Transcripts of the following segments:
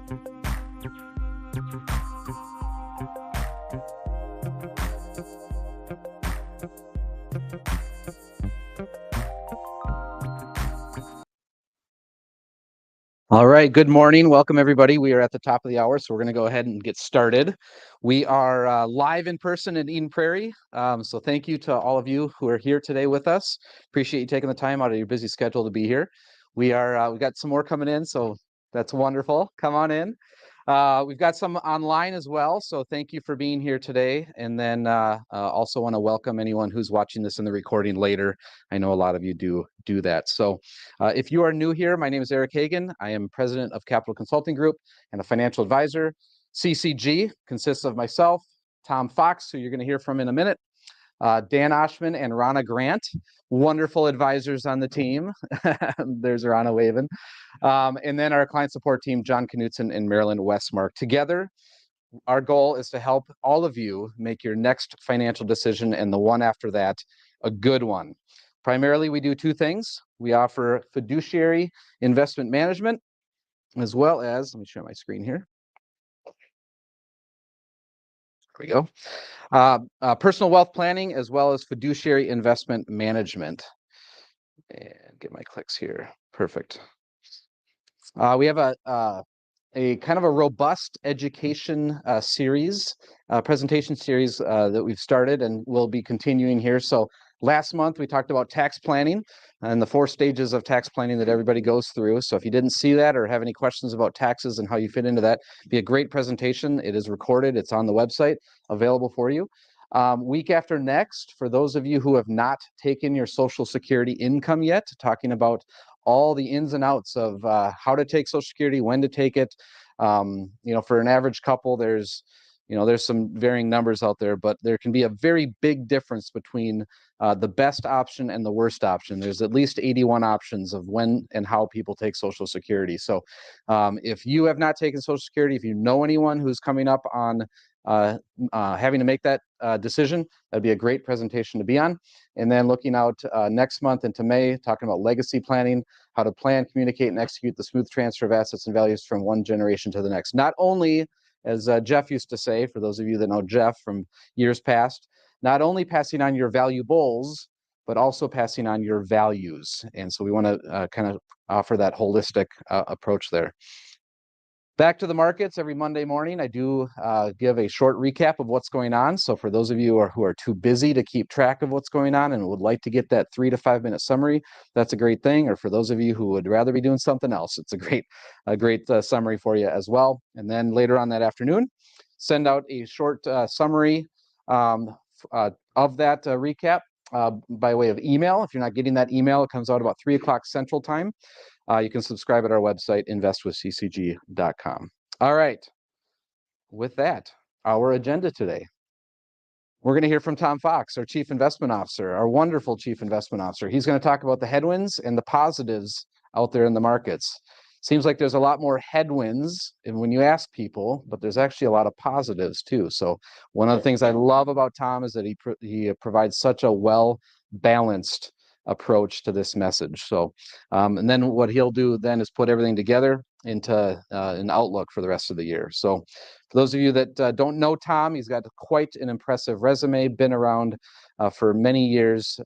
All right, good morning. Welcome, everybody. We are at the top of the hour, so we're going to go ahead and get started. We are live in person in Eden Prairie, so thank you to all of you who are here today with us. Appreciate you taking the time out of your busy schedule to be here. We got some more coming in, so that's wonderful. Come on in. We've got some online as well, so thank you for being here today. And then also want to welcome anyone who's watching this in the recording later. I know a lot of you do that. So if you are new here, my name is Eric Hagan. I am president of Capital Consulting Group and a financial advisor. CCG consists of myself, Tom Fox, who you're going to hear from in a minute, Dan Oshman and Rana Grant, wonderful advisors on the team. There's Rana waving. And then our client support team, John Knutson and Marilyn Westmark. Together, our goal is to help all of you make your next financial decision and the one after that a good one. Primarily, we do two things. We offer fiduciary investment management, as well as, let me share my screen here. There we go. Personal wealth planning, as well as fiduciary investment management. And get my clicks here. Perfect. We have a kind of a robust education presentation series that we've started and will be continuing here. So last month we talked about tax planning and the 4 stages of tax planning that everybody goes through. So if you didn't see that or have any questions about taxes and how you fit into that, it'd be a great presentation. It is recorded. It's on the website, available for you. Week after next, for those of you who have not taken your Social Security income yet, talking about all the ins and outs of how to take Social Security, when to take it. For an average couple, there's some varying numbers out there, but there can be a very big difference between the best option and the worst option. There's at least 81 options of when and how people take Social Security. So if you have not taken Social Security, if you know anyone who's coming up on having to make that decision, that'd be a great presentation to be on. And then looking out next month into May, talking about legacy planning, how to plan, communicate, and execute the smooth transfer of assets and values from one generation to the next. Not only, as Jeff used to say, for those of you that know Jeff from years past, not only passing on your valuables, but also passing on your values. And so we want to kind of offer that holistic approach there. Back to the markets every Monday morning. I do give a short recap of what's going on. So for those of you who are too busy to keep track of what's going on and would like to get that 3 to 5 minute summary, that's a great thing. Or for those of you who would rather be doing something else, it's a great summary for you as well. And then later on that afternoon, send out a short summary of that recap by way of email. If you're not getting that email, it comes out about 3 o'clock Central Time. You can subscribe at our website, investwithccg.com. All right. With that, our agenda today. We're going to hear from Tom Fox, our Chief Investment Officer, our wonderful Chief Investment Officer. He's going to talk about the headwinds and the positives out there in the markets. Seems like there's a lot more headwinds when you ask people, but there's actually a lot of positives too. So one of the things I love about Tom is that he provides such a well-balanced approach to this message. So and then what he'll do then is put everything together into an outlook for the rest of the year. So for those of you that don't know Tom, he's got quite an impressive resume, been around for many years.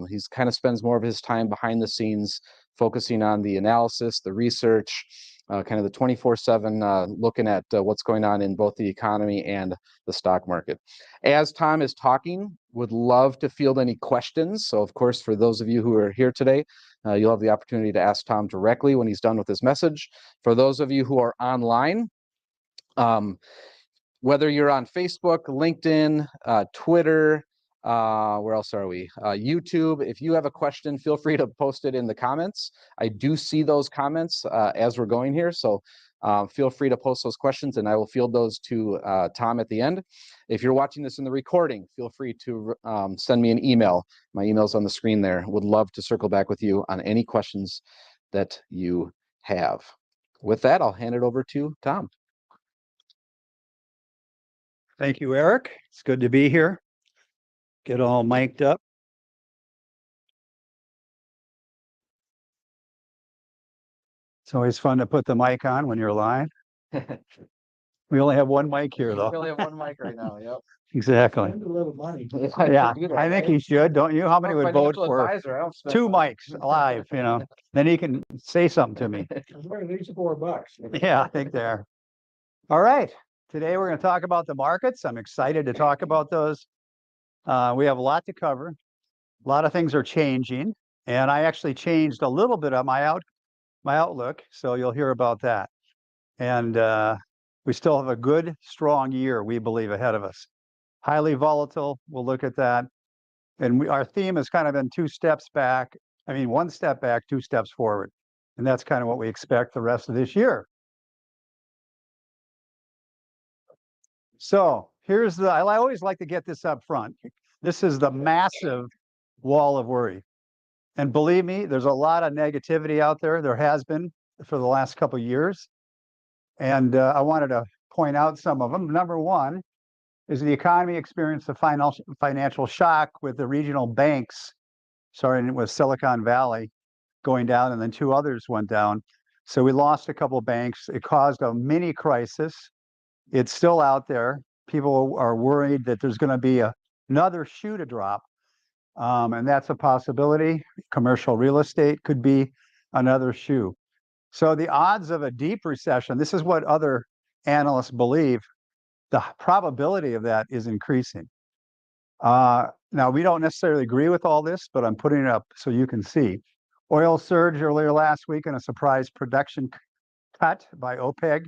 He's kind of spends more of his time behind the scenes, focusing on the analysis, the research, kind of the 24/7 looking at what's going on in both the economy and the stock market. As Tom is talking, would love to field any questions. So of course, for those of you who are here today, you'll have the opportunity to ask Tom directly when he's done with his message. For those of you who are online, whether you're on Facebook, LinkedIn, Twitter, where else are we? YouTube. If you have a question, feel free to post it in the comments. I do see those comments as we're going here. So feel free to post those questions and I will field those to Tom at the end. If you're watching this in the recording, feel free to send me an email. My email's on the screen there. Would love to circle back with you on any questions that you have. With that, I'll hand it over to Tom. Thank you, Eric. It's good to be here. Get all mic'd up. It's always fun to put the mic on when you're live. We only have one mic here, We though. only have one mic right now, yep. Exactly. Spend a little money. Yeah, do that, I think right? he should, don't you? How I'm many a would vote financial for advisor. I don't spend 2 money. mics live, Then he can say something to me. What are these $4? Yeah, I think they are. All right. Today we're going to talk about the markets. I'm excited to talk about those. We have a lot to cover. A lot of things are changing, and I actually changed a little bit of my outlook, so you'll hear about that. And we still have a good, strong year, we believe, ahead of us. Highly volatile. We'll look at that. And our theme has kind of been 2 steps back. I mean, 1 step back, 2 steps forward. And that's kind of what we expect the rest of this year. So here's I always like to get this up front. This is the massive wall of worry. And believe me, there's a lot of negativity out there. There has been for the last couple of years. And I wanted to point out some of them. Number one is the economy experienced a financial shock with the regional banks, starting with Silicon Valley going down, and then 2 others went down. So we lost a couple of banks. It caused a mini crisis. It's still out there. People are worried that there's going to be another shoe to drop, and that's a possibility. Commercial real estate could be another shoe. So the odds of a deep recession, this is what other analysts believe, the probability of that is increasing. Now, we don't necessarily agree with all this, but I'm putting it up so you can see. Oil surged earlier last week in a surprise production cut by OPEC,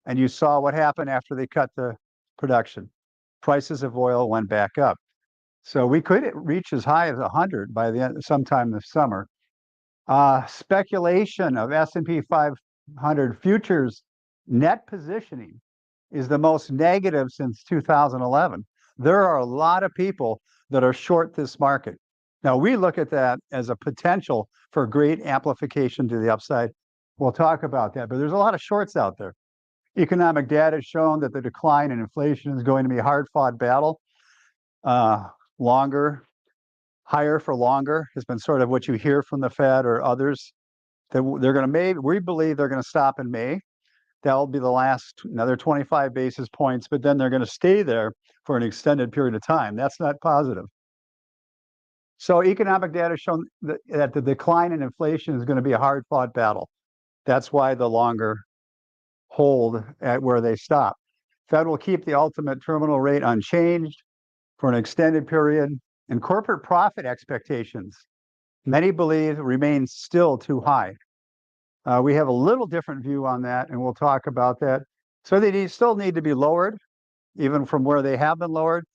and you saw what happened after they cut the production. Prices of oil went back up. So we could reach as high as 100 by the end, sometime this summer. Speculation of S&P 500 futures net positioning is the most negative since 2011. There are a lot of people that are short this market. Now, we look at that as a potential for great amplification to the upside. We'll talk about that, but there's a lot of shorts out there. Economic data has shown that the decline in inflation is going to be a hard-fought battle. Higher for longer has been sort of what you hear from the Fed or others. That they're going to we believe they're going to stop in May. That'll be the last another 25 basis points, but then they're going to stay there for an extended period of time. That's not positive. So economic data has shown that the decline in inflation is going to be a hard-fought battle. That's why the longer hold at where they stop. Fed will keep the ultimate terminal rate unchanged for an extended period, and corporate profit expectations, many believe, remain still too high. We have a little different view on that, and we'll talk about that. So they still need to be lowered, even from where they have been lowered.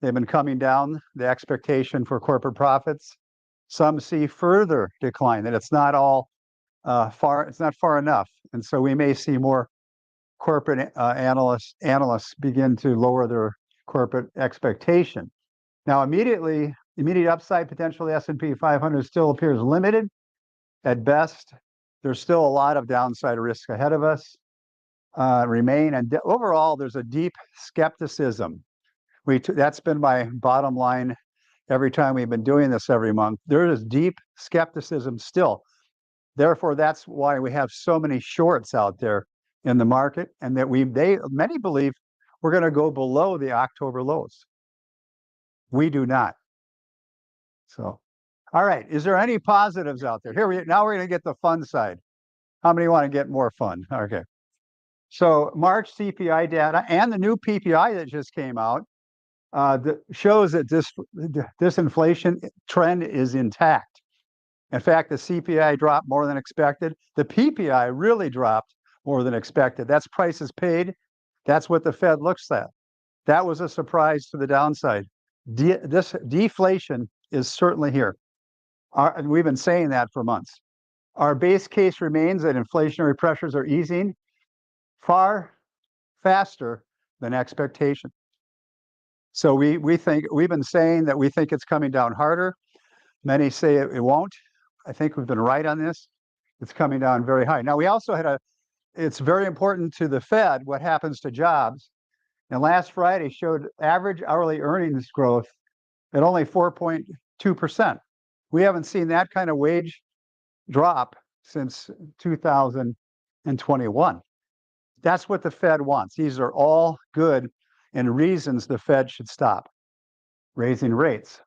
They've been coming down, the expectation for corporate profits. Some see further decline, that it's not all it's not far enough. And so we may see more corporate analysts begin to lower their corporate expectation. Now, immediate upside potential, the S&P 500 still appears limited at best. There's still a lot of downside risk ahead of us. And overall, there's a deep skepticism. That's been my bottom line every time we've been doing this every month. There is deep skepticism still. Therefore, that's why we have so many shorts out there in the market, and that many believe we're going to go below the October lows. We do not. So, all right. Is there any positives out there? Now we're going to get the fun side. How many want to get more fun? Okay. So March CPI data and the new PPI that just came out that shows that this inflation trend is intact. In fact, the CPI dropped more than expected. The PPI really dropped more than expected. That's prices paid. That's what the Fed looks at. That was a surprise to the downside. This deflation is certainly here. And we've been saying that for months. Our base case remains that inflationary pressures are easing far faster than expectation. So we think we've been saying that we think it's coming down harder. Many say it won't. I think we've been right on this. It's coming down very high. Now, we also it's very important to the Fed what happens to jobs. And last Friday showed average hourly earnings growth at only 4.2%. We haven't seen that kind of wage drop since 2021. That's what the Fed wants. These are all good and reasons the Fed should stop raising rates.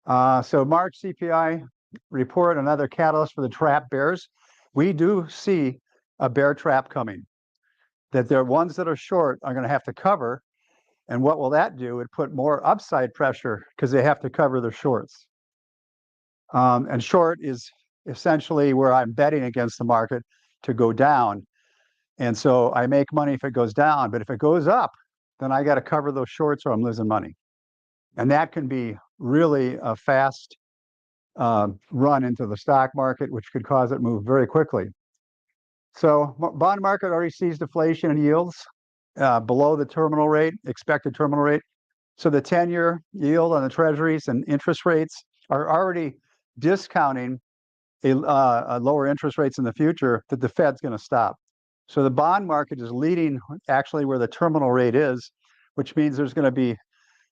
So March CPI report, another catalyst for the trap bears. We do see a bear trap coming, that the ones that are short are going to have to cover. And what will that do? It put more upside pressure because they have to cover their shorts. And short is essentially where I'm betting against the market to go down. And so I make money if it goes down, but if it goes up, then I got to cover those shorts or I'm losing money. And that can be really a fast run into the stock market, which could cause it to move very quickly. So bond market already sees deflation and yields below the terminal rate, expected terminal rate. So the 10-year yield on the treasuries and interest rates are already discounting a lower interest rates in the future that the Fed's going to stop. So the bond market is leading actually where the terminal rate is, which means there's going to be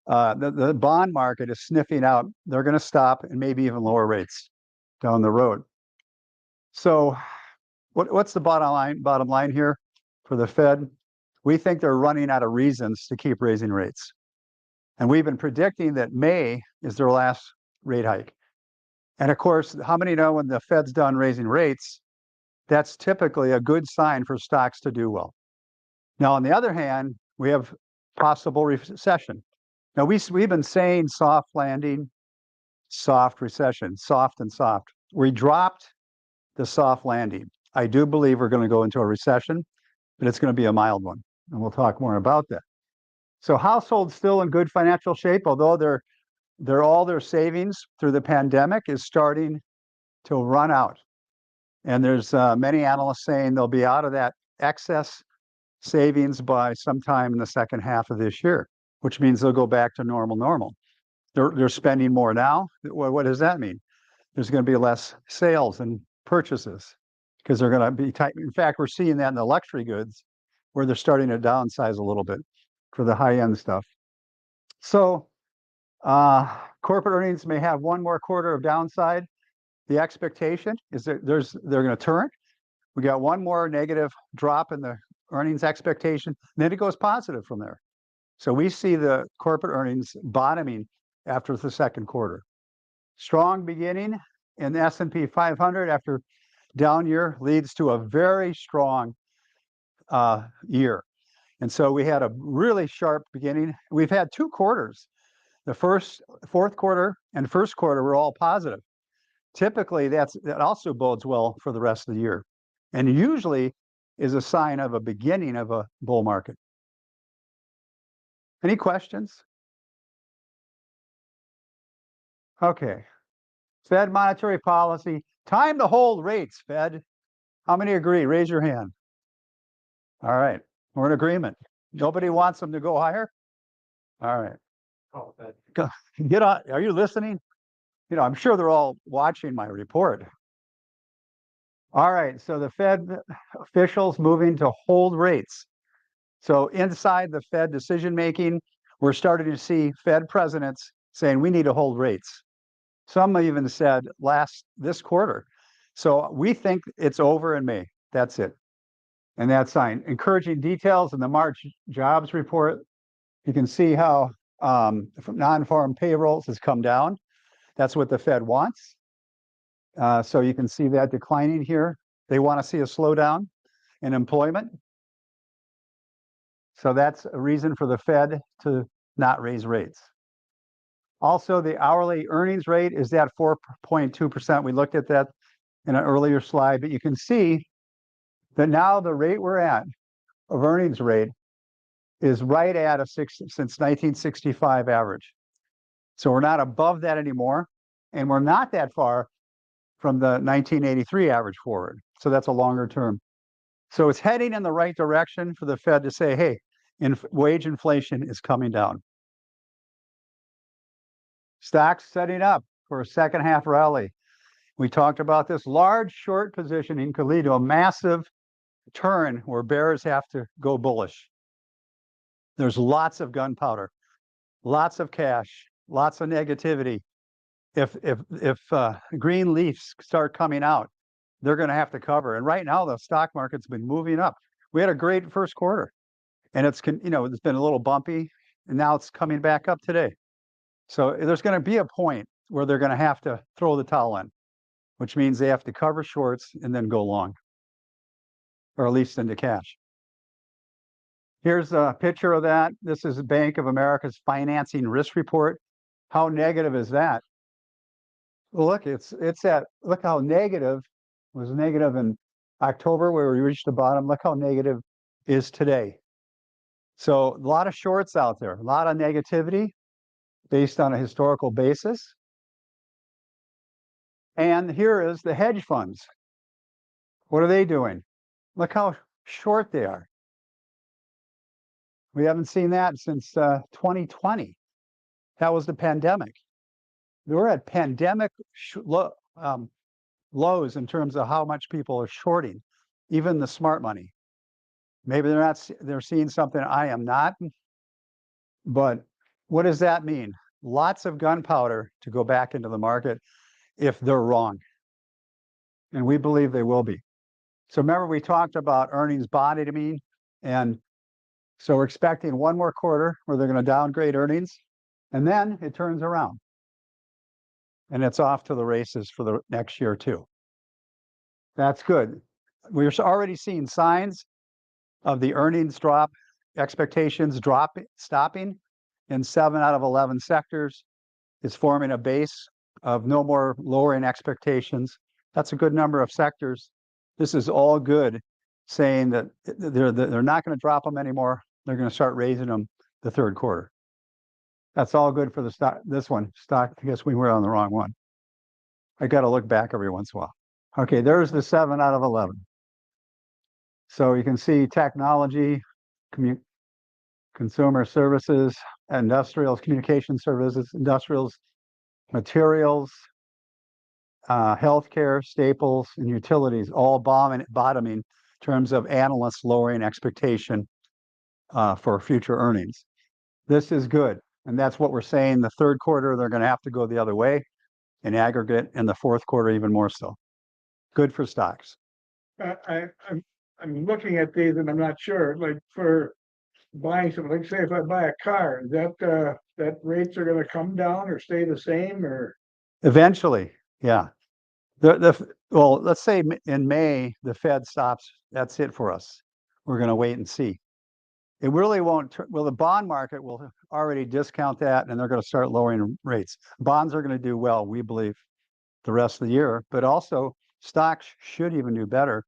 the bond market is sniffing out. They're going to stop and maybe even lower rates down the road. So what's the bottom line here for the Fed? We think they're running out of reasons to keep raising rates. And we've been predicting that May is their last rate hike. And of course, how many know when the Fed's done raising rates, that's typically a good sign for stocks to do well. Now, on the other hand, we have possible recession. Now, we've been saying soft landing, soft recession, soft and soft. We dropped the soft landing. I do believe we're going to go into a recession, but it's going to be a mild one. And we'll talk more about that. So households still in good financial shape, although they're all their savings through the pandemic is starting to run out. And there's many analysts saying they'll be out of that excess savings by sometime in the second half of this year, which means they'll go back to normal. They're spending more now. What does that mean? There's going to be less sales and purchases because they're going to be tight. In fact, we're seeing that in the luxury goods where they're starting to downsize a little bit for the high-end stuff. So corporate earnings may have one more quarter of downside. The expectation is that they're going to turn. We got one more negative drop in the earnings expectation, then it goes positive from there. So we see the corporate earnings bottoming after the second quarter. Strong beginning in the S&P 500 after down year leads to a very strong year. And so we had a really sharp beginning. We've had two quarters. The fourth quarter and first quarter were all positive. Typically, that also bodes well for the rest of the year, and usually is a sign of a beginning of a bull market. Any questions? Okay. Fed monetary policy. Time to hold rates, Fed. How many agree? Raise your hand. All right. We're in agreement. Nobody wants them to go higher? All right. Oh, get on. Are you listening? You know, I'm sure they're all watching my report. All right, so the Fed officials moving to hold rates. So inside the Fed decision making, we're starting to see Fed presidents saying we need to hold rates. Some even said this quarter. So we think it's over in May. That's it. And that's sign. Encouraging details in the March jobs report. You can see how non-farm payrolls has come down. That's what the Fed wants. So you can see that declining here. They want to see a slowdown in employment. So that's a reason for the Fed to not raise rates. Also, the hourly earnings rate is at 4.2%. We looked at that in an earlier slide, but you can see that now the rate we're at of earnings rate is right at a since 1965 average. So we're not above that anymore, and we're not that far from the 1983 average forward. So that's a longer term. So it's heading in the right direction for the Fed to say, hey, wage inflation is coming down. Stocks setting up for a second half rally. We talked about this. Large short positioning could lead to a massive turn where bears have to go bullish. There's lots of gunpowder, lots of cash, lots of negativity. If green leaves start coming out, they're going to have to cover. And right now, the stock market's been moving up. We had a great first quarter, and it's been a little bumpy, and now it's coming back up today. So there's going to be a point where they're going to have to throw the towel in, which means they have to cover shorts and then go long, or at least into cash. Here's a picture of that. This is Bank of America's financing risk report. How negative is that? Well, look, look how negative it was negative in October where we reached the bottom. Look how negative is today. So a lot of shorts out there, a lot of negativity based on a historical basis. And here is the hedge funds. What are they doing? Look how short they are. We haven't seen that since 2020. That was the pandemic. We're at pandemic lows in terms of how much people are shorting, even the smart money. Maybe they're seeing something I am not. But what does that mean? Lots of gunpowder to go back into the market if they're wrong. And we believe they will be. So remember, we talked about earnings bottoming, and so we're expecting one more quarter where they're going to downgrade earnings, and then it turns around. And it's off to the races for the next year too. That's good. We're already seeing signs of the earnings drop expectations stopping in 7 out of 11 sectors. Is forming a base of no more lowering expectations. That's a good number of sectors. This is all good, saying that they're not going to drop them anymore. They're going to start raising them the third quarter. That's all good for the stock. This one, stock, I guess we were on the wrong one. I got to look back every once in a while. Okay, there's the 7 out of 11. So you can see technology, consumer services, industrials, communication services, industrials, materials, healthcare, staples, and utilities, all bottoming in terms of analysts lowering expectation for future earnings. This is good. And that's what we're saying. The third quarter, they're going to have to go the other way in aggregate, and the fourth quarter even more so. Good for stocks. I'm looking at these and I'm not sure, like for buying something, like say if I buy a car, that rates are going to come down or stay the same, or Eventually, yeah. Well, let's say in May, the Fed stops. That's it for us. We're going to wait and see. It really won't. Well, the bond market will already discount that, and they're going to start lowering rates. Bonds are going to do well, we believe, the rest of the year, but also stocks should even do better.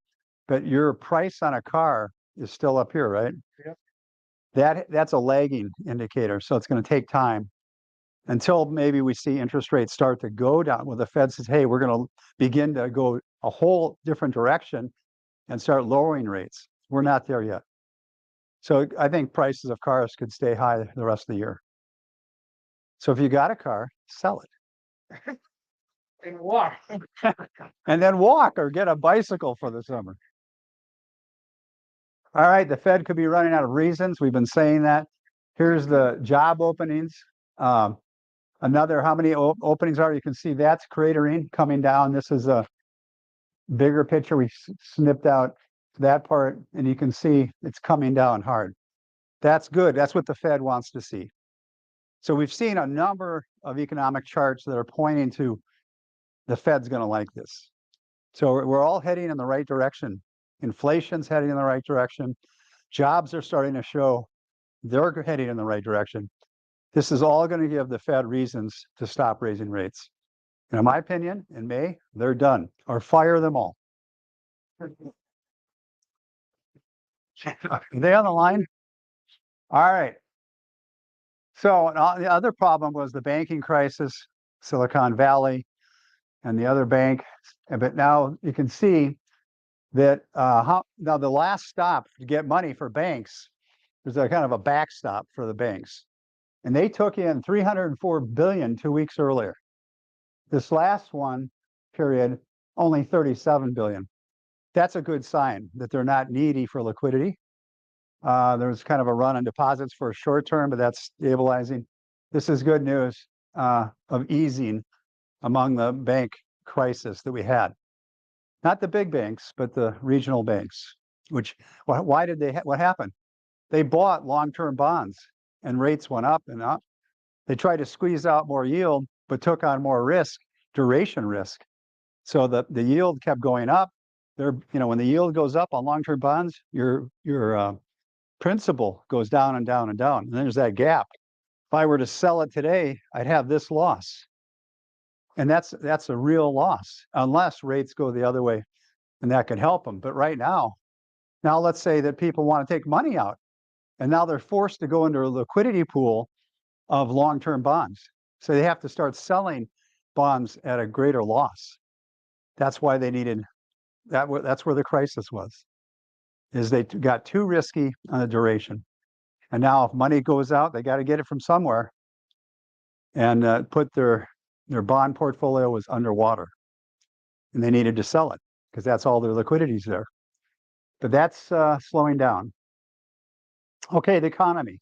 But your price on a car is still up here, right? Yep. That's a lagging indicator, so it's going to take time until maybe we see interest rates start to go down. Well, the Fed says, hey, we're going to begin to go a whole different direction and start lowering rates. We're not there yet. So I think prices of cars could stay high the rest of the year. So if you got a car, sell it. and walk. And then walk or get a bicycle for the summer. All right, the Fed could be running out of reasons. We've been saying that. Here's the job openings. Another, how many openings are? You can see that's cratering, coming down. This is a bigger picture. We snipped out that part, and you can see it's coming down hard. That's good. That's what the Fed wants to see. So we've seen a number of economic charts that are pointing to the Fed's going to like this. So we're all heading in the right direction. Inflation's heading in the right direction. Jobs are starting to show they're heading in the right direction. This is all going to give the Fed reasons to stop raising rates. And in my opinion, in May, they're done, or fire them all. Are they on the line? All right. So the other problem was the banking crisis, Silicon Valley, and the other bank. But now you can see that now the last stop to get money for banks, there's a kind of a backstop for the banks. And they took in $304 billion 2 weeks earlier. This last one period, only $37 billion. That's a good sign that they're not needy for liquidity. There was kind of a run on deposits for a short term, but that's stabilizing. This is good news of easing among the bank crisis that we had. Not the big banks, but the regional banks. which, why did they, what happened? They bought long-term bonds and rates went up and up. They tried to squeeze out more yield, but took on more risk, duration risk. So the yield kept going up. When the yield goes up on long-term bonds, your principal goes down and down and down. And there's that gap. If I were to sell it today, I'd have this loss. And that's a real loss, unless rates go the other way, and that could help them. But right now let's say that people want to take money out, and now they're forced to go into a liquidity pool of long-term bonds. So they have to start selling bonds at a greater loss. That's why they needed that. That's where the crisis was, is they got too risky on the duration. And now if money goes out, they got to get it from somewhere, and put their bond portfolio was underwater, and they needed to sell it because that's all their liquidity's there. But that's slowing down. Okay, the economy.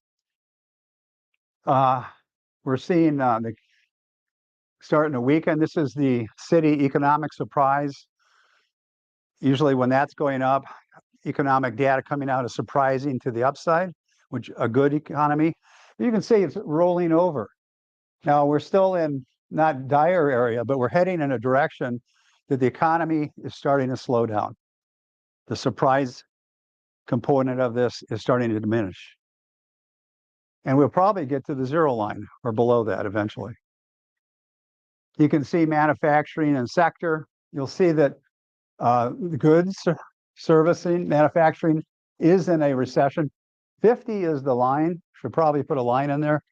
We're seeing starting a weekend. This is the city economic surprise. Usually when that's going up, economic data coming out is surprising to the upside, which a good economy. You can see it's rolling over. Now we're still in not dire area, but we're heading in a direction that the economy is starting to slow down. The surprise component of this is starting to diminish. And we'll probably get to the zero line or below that eventually. You can see manufacturing and sector. You'll see that the goods, servicing, manufacturing is in a recession. 50 is the line, should probably put a line in there,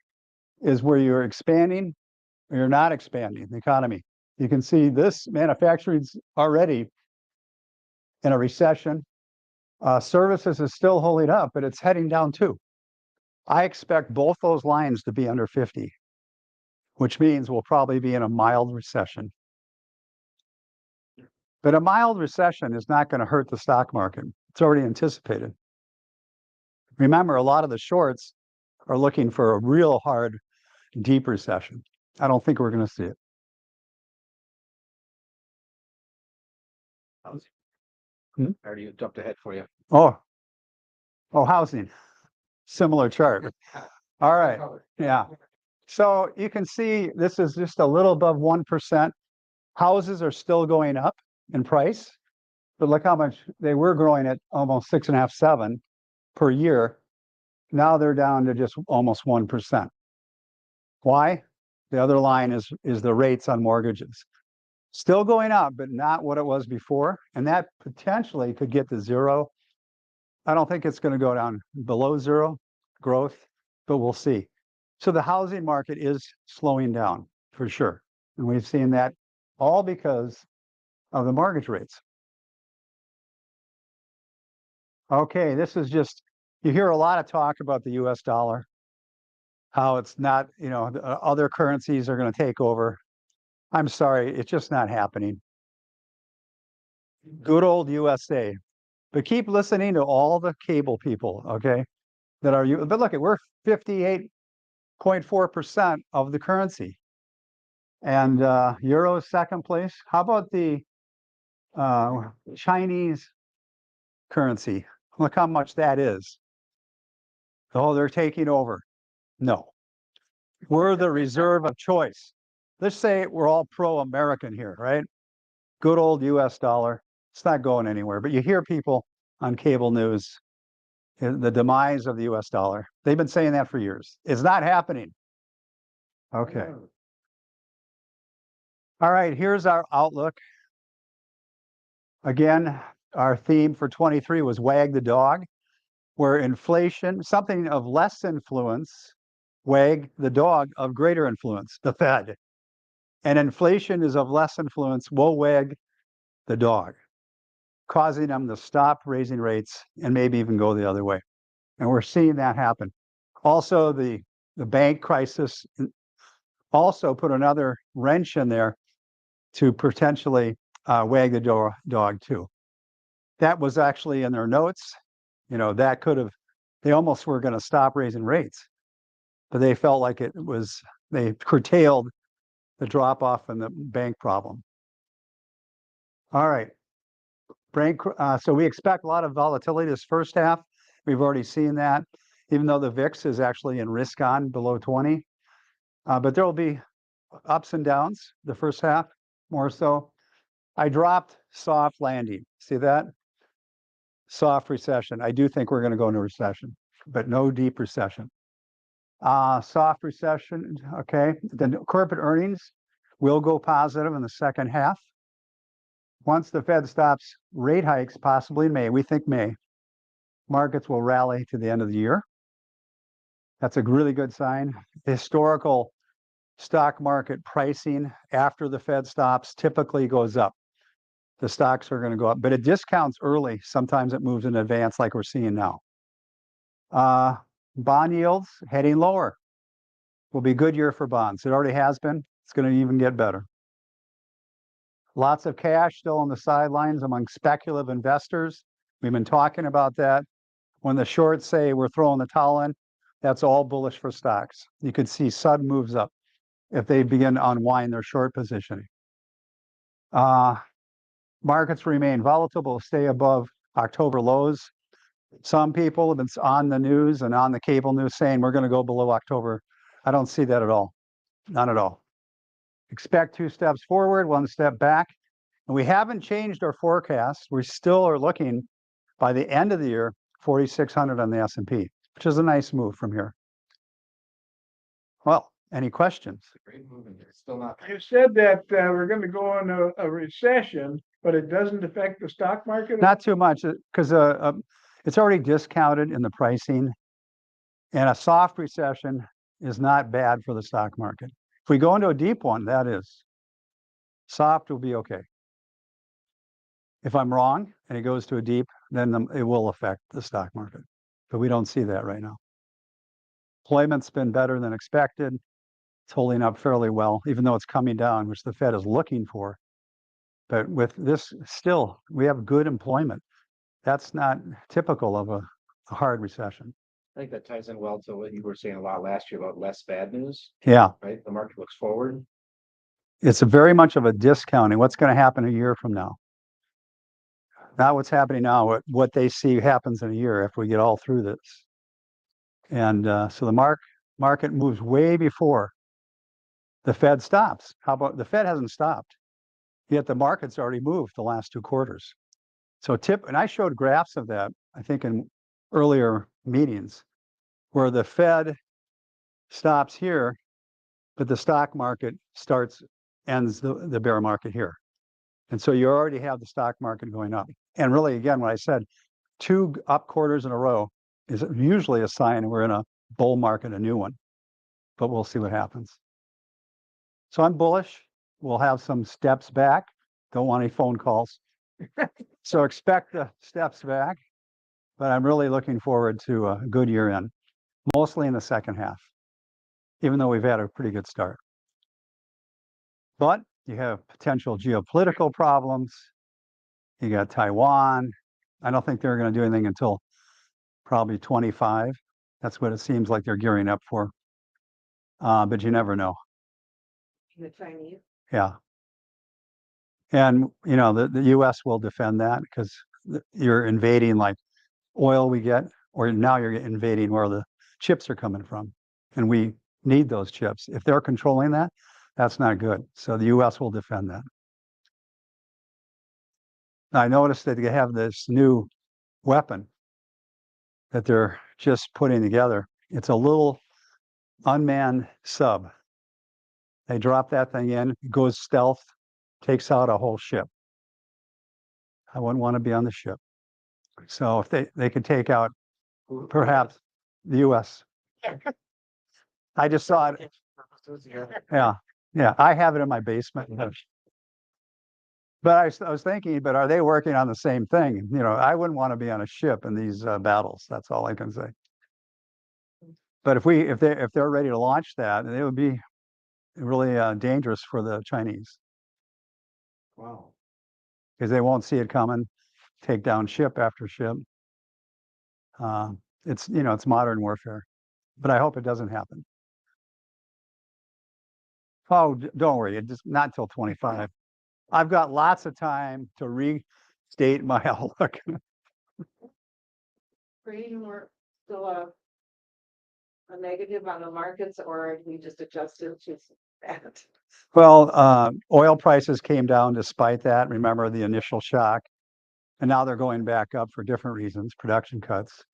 is where you're expanding or you're not expanding the economy. You can see this manufacturing's already in a recession. Services is still holding up, but it's heading down too. I expect both those lines to be under 50, which means we'll probably be in a mild recession. But a mild recession is not going to hurt the stock market. It's already anticipated. Remember, a lot of the shorts are looking for a real hard, deep recession. I don't think we're going to see it. I already jumped ahead for you. Oh, housing. Similar chart. All right. Yeah. So you can see this is just a little above 1%. Houses are still going up in price, but look how much they were growing at almost 6.5, 7 per year. Now they're down to just almost 1%. Why? The other line is the rates on mortgages. Still going up, but not what it was before. And that potentially could get to zero. I don't think it's going to go down below zero growth, but we'll see. So the housing market is slowing down for sure. And we've seen that all because of the mortgage rates. Okay, this is just, you hear a lot of talk about the US dollar, how it's not, other currencies are going to take over. I'm sorry, it's just not happening. Good old USA. But keep listening to all the cable people, okay? But look, we're 58.4% of the currency. And euro is second place. How about the Chinese currency? Look how much that is. Oh, they're taking over. No. We're the reserve of choice. Let's say we're all pro-American here, right? Good old US dollar. It's not going anywhere. But you hear people on cable news, the demise of the US dollar. They've been saying that for years. It's not happening. Okay. All right, here's our outlook. Again, our theme for 23 was wag the dog, where inflation, something of less influence, wag the dog of greater influence, the Fed. And inflation is of less influence, we'll wag the dog, causing them to stop raising rates and maybe even go the other way. And we're seeing that happen. Also, the bank crisis also put another wrench in there to potentially wag the dog too. That was actually in their notes. That could have, they almost were going to stop raising rates, but they felt like they curtailed the drop off in the bank problem. All right. So we expect a lot of volatility this first half. We've already seen that, even though the VIX is actually in risk on below 20. But there will be ups and downs the first half, more so. I dropped soft landing. See that? Soft recession. I do think we're going to go into recession, but no deep recession. Soft recession. Okay. Then corporate earnings will go positive in the second half. Once the Fed stops rate hikes, possibly in May, we think May, markets will rally to the end of the year. That's a really good sign. Historical stock market pricing after the Fed stops typically goes up. The stocks are going to go up, but it discounts early. Sometimes it moves in advance like we're seeing now. Bond yields heading lower. Will be a good year for bonds. It already has been. It's going to even get better. Lots of cash still on the sidelines among speculative investors. We've been talking about that. When the shorts say we're throwing the towel in, that's all bullish for stocks. You could see sudden moves up if they begin to unwind their short positioning. Markets remain volatile, will stay above October lows. Some people have been on the news and on the cable news saying we're going to go below October. I don't see that at all. Not at all. Expect 2 steps forward, 1 step back. And we haven't changed our forecast. We still are looking by the end of the year, 4,600 on the S&P, which is a nice move from here. Well, any questions? Great movement here. Still not. You said that we're going to go into a recession, but it doesn't affect the stock market? Not too much, because it's already discounted in the pricing. And a soft recession is not bad for the stock market. If we go into a deep one, that is. Soft will be okay. If I'm wrong and it goes to a deep, then it will affect the stock market. But we don't see that right now. Employment's been better than expected. It's holding up fairly well, even though it's coming down, which the Fed is looking for. But with this, still, we have good employment. That's not typical of a hard recession. I think that ties in well to what you were saying a lot last year about less bad news, Yeah, right? The market looks forward. it's very much of a discounting. What's going to happen a year from now? Not what's happening now, what they see happens in a year after we get all through this. And so the market moves way before the Fed stops. How about the Fed hasn't stopped, yet the market's already moved the last 2 quarters. So and I showed graphs of that, I think in earlier meetings, where the Fed stops here, but the stock market ends the bear market here. And so you already have the stock market going up. And really, again, what I said, 2 up quarters in a row is usually a sign we're in a bull market, a new one. But we'll see what happens. So I'm bullish. We'll have some steps back. Don't want any phone calls. So expect the steps back. But I'm really looking forward to a good year end, mostly in the second half, even though we've had a pretty good start. But you have potential geopolitical problems. You got Taiwan. I don't think they're going to do anything until probably 25. That's what it seems like they're gearing up for. But you never know. The Chinese. Yeah. And, you know, the U.S. will defend that because you're invading like oil we get, or now you're invading where the chips are coming from. And we need those chips. If they're controlling that, that's not good. So the U.S. will defend that. I noticed that they have this new weapon that they're just putting together. It's a little unmanned sub. They drop that thing in, goes stealth, takes out a whole ship. I wouldn't want to be on the ship. So if they could take out perhaps the U.S. I just saw it. Yeah. Yeah. I have it in my basement. But I was thinking, but are they working on the same thing? You know, I wouldn't want to be on a ship in these battles. That's all I can say. But if they're ready to launch that, it would be really dangerous for the Chinese. Wow. Because they won't see it coming, take down ship after ship. It's modern warfare, but I hope it doesn't happen. Oh, don't worry, it's just not until 25. I've got lots of time to state my outlook. Green, we're still a negative on the markets, or have we just adjusted to that? Well, oil prices came down despite that. Remember the initial shock, and now they're going back up for different reasons, production cuts.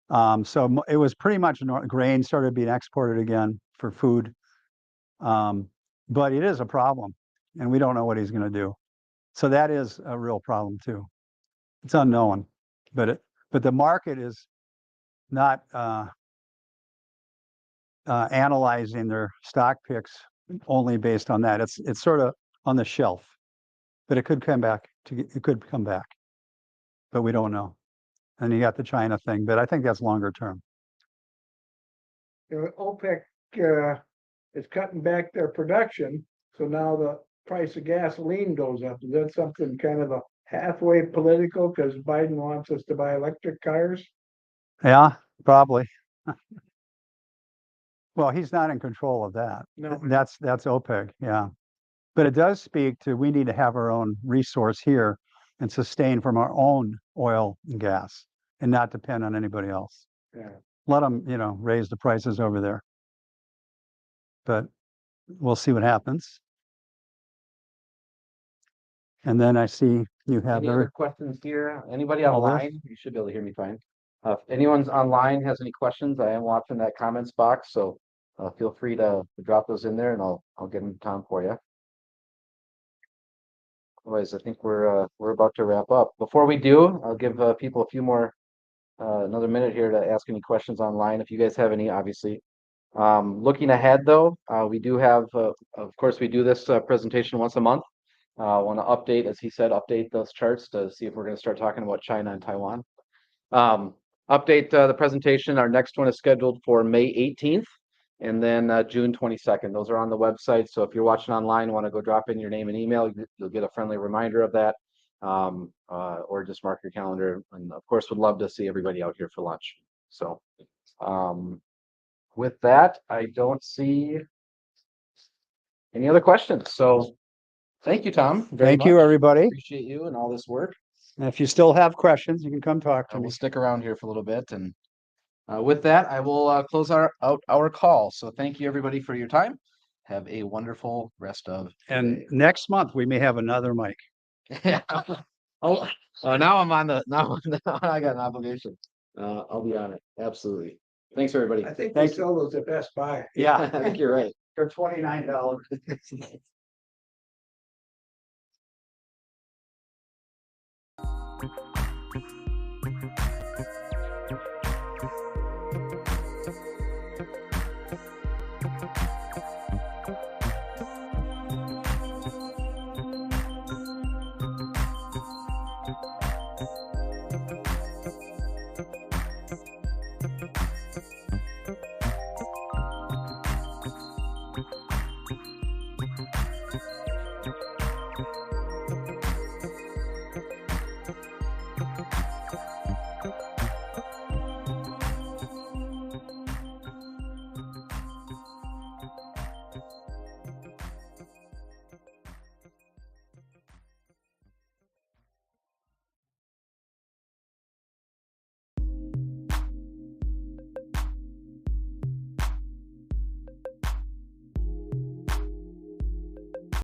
So it was pretty much grain started being exported again for food. But it is a problem, and we don't know what he's going to do. So that is a real problem too. It's unknown, but the market is not analyzing their stock picks only based on that. It's sort of on the shelf, but it could come back. It could come back, but we don't know. And you got the China thing, but I think that's longer term. You know, OPEC is cutting back their production, so now the price of gasoline goes up. Is that something kind of a halfway political because Biden wants us to buy electric cars? Yeah, probably. Well, he's not in control of that. No. That's OPEC, yeah. But it does speak to we need to have our own resource here and sustain from our own oil and gas and not depend on anybody else. Yeah. Let them, raise the prices over there. But we'll see what happens. And then I see you have Any other questions here? Anybody All this? online? You should be able to hear me fine. If anyone's online has any questions, I am watching that comments box, so feel free to drop those in there and I'll get them to Tom for you. Otherwise, I think we're about to wrap up. Before we do, I'll give people a few more another minute here to ask any questions online if you guys have any, obviously. Looking ahead though, we do have of course we do this presentation once a month. Want to update, as he said, update those charts to see if we're going to start talking about China and Taiwan. Update the presentation. Our next one is scheduled for May 18th and then June 22nd. Those are on the website. So if you're watching online, want to go drop in your name and email, you'll get a friendly reminder of that. Or just mark your calendar. And of course, would love to see everybody out here for lunch. So with that, I don't see any other questions. So thank you, Tom. Thank you, everybody. Appreciate you and all this work. And if you still have questions, you can come talk to We'll me. stick around here for a little bit. And with that, I will close out our call. So thank you, everybody, for your time. Have a wonderful rest of the And day. next month, we may have another mic. Oh, now I'm on now I got an obligation. I'll be on it. Absolutely. Thanks, everybody. I think they Thank you. sell those at Best Buy. Yeah, I think you're right. they're $29.